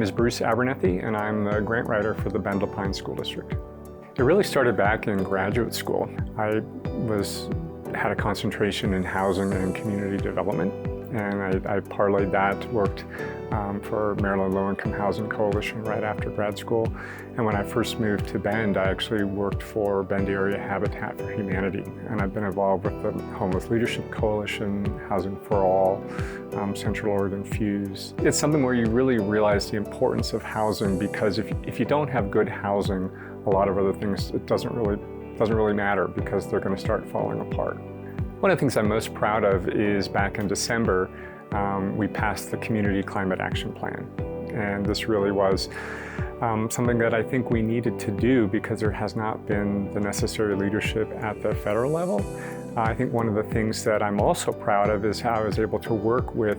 name is Bruce Abernathy, and I'm the grant writer for the Bend Pine School District. It really started back in graduate school. I had a concentration in housing and community development, and I parlayed that, worked for Maryland Low-Income Housing Coalition right after grad school. And when I first moved to Bend, I actually worked for Bend Area Habitat for Humanity. And I've been involved with the Homeless Leadership Coalition, Housing for All, Central Oregon Fuse. It's something where you really realize the importance of housing, because if you don't have good housing, a lot of other things, it doesn't really matter, because they're going to start falling apart. One of the things I'm most proud of is back in December, we passed the Community Climate Action Plan. And this really was something that I think we needed to do, because there has not been the necessary leadership at the federal level. I think one of the things that I'm also proud of is how I was able to work with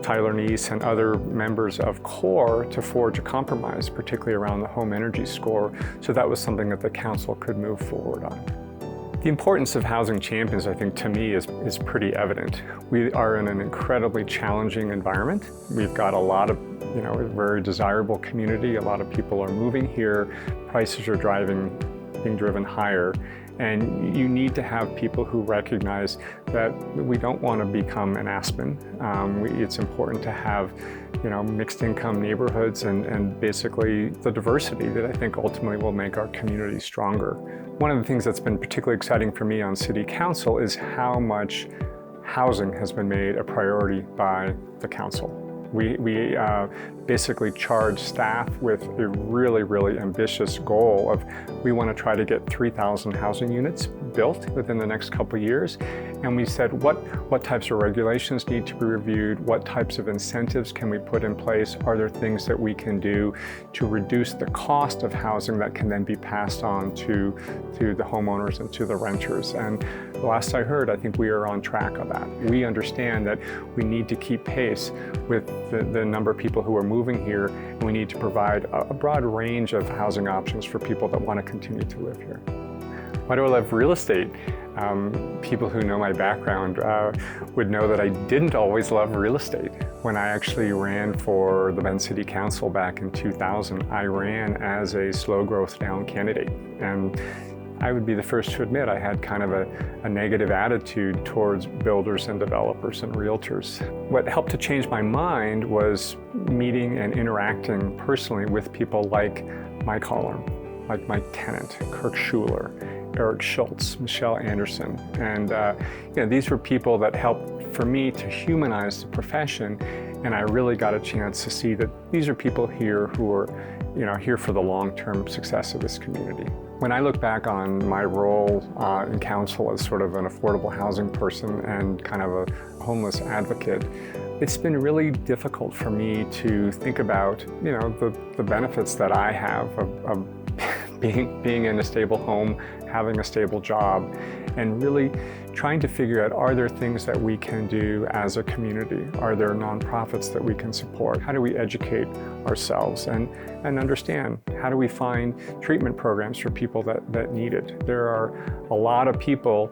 Tyler Neese and other members of CORE to forge a compromise, particularly around the home energy score, so that was something that the council could move forward on. The importance of housing champions, I think, to me is pretty evident. We are in an incredibly challenging environment. We've got a lot of, a very desirable community. A lot of people are moving here. Prices are being driven higher. And you need to have people who recognize that we don't want to become an Aspen. It's important to have, mixed income neighborhoods and basically the diversity that I think ultimately will make our community stronger. One of the things that's been particularly exciting for me on City Council is how much housing has been made a priority by the council. We basically charge staff with a really, really ambitious goal of, we want to try to get 3,000 housing units built within the next couple of years. And we said, what types of regulations need to be reviewed? What types of incentives can we put in place? Are there things that we can do to reduce the cost of housing that can then be passed on to the homeowners and to the renters? And the last I heard, I think we are on track of that. We understand that we need to keep pace with the number of people who are moving here, and we need to provide a broad range of housing options for people that want to continue to live here. Why do I love real estate? People who know my background would know that I didn't always love real estate. When I actually ran for the Bend City Council back in 2000, I ran as a slow growth down candidate. And I would be the first to admit I had kind of a negative attitude towards builders and developers and realtors. What helped to change my mind was meeting and interacting personally with people like Mike Hollern, like Mike Tennant, Kirk Schuler, Eric Schultz, Michelle Anderson. And these were people that helped for me to humanize the profession, and I really got a chance to see that these are people here who are here for the long-term success of this community. When I look back on my role in council as sort of an affordable housing person and kind of a homeless advocate, it's been really difficult for me to think about, the benefits that I have of being in a stable home, having a stable job, and really trying to figure out, are there things that we can do as a community? Are there nonprofits that we can support? How do we educate ourselves and understand, how do we find treatment programs for people that need it? There are a lot of people,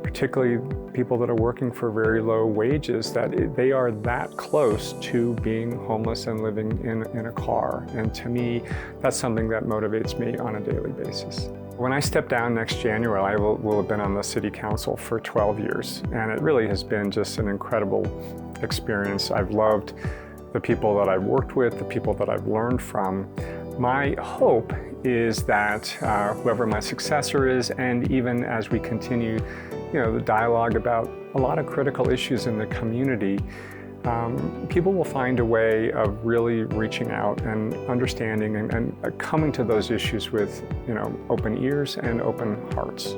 particularly people that are working for very low wages, that they are that close to being homeless and living in a car. And to me, that's something that motivates me on a daily basis. When I step down next January, I will have been on the City Council for 12 years, and it really has been just an incredible experience. I've loved the people that I've worked with, the people that I've learned from. My hope is that whoever my successor is, and even as we continue, the dialogue about a lot of critical issues in the community, people will find a way of really reaching out and understanding and coming to those issues with, open ears and open hearts.